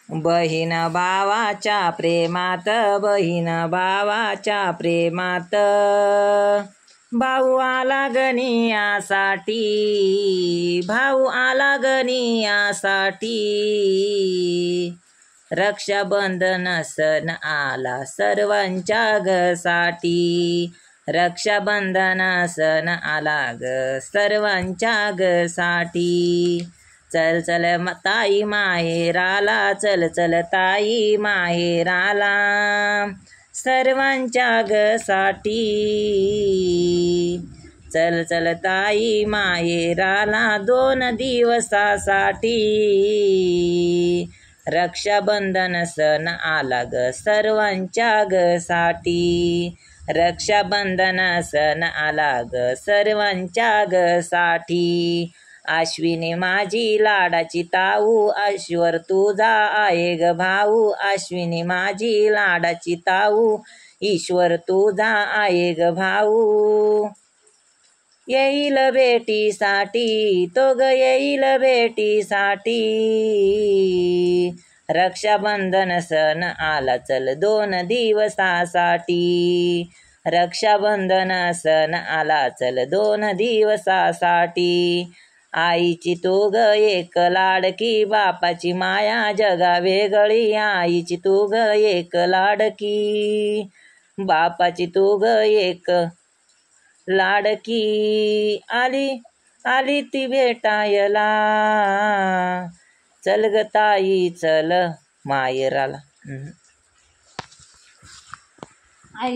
बहीण भावाच्या प्रेमात, बहीण भावाच्या प्रेमात, भाऊ आला गणियासाठी, भाऊ आला गणियासाठी, रक्षाबंधन सण आला सर्वांच्या साठी, रक्षाबंधन सण आला सर्वांच्या साठी. चल चल ताई माहेराला, चल चल ताई माहेराला, सर्वांच्या साठी. चल चल ताई माहेराला 2 दिवसासाठी, रक्षाबंधन सण आला सर्वांच्या साठी, रक्षाबंधन सण आला सर्वांच्या साठी. अश्विनी माझी लाडाची ताऊ, ईश्वर तुझा आहे ग भाऊ, अश्विनी माझी लाडाची ताऊ, ईश्वर तुझा आहे ग भाऊ. येईल भेटीसाठी तो ग, येईल भेटीसाठी, रक्षाबंधन सण आला चल 2 दिवसासाठी, रक्षाबंधन सण आला चल 2 दिवसासाठी. आईची तू ग एक लाडकी, बापाची माया जगा वेगळी, आईची तू ग एक लाडकी, बापाची तू ग एक लाडकी. आली आली ती भेटायला, चल ग ताई चल माहेराला.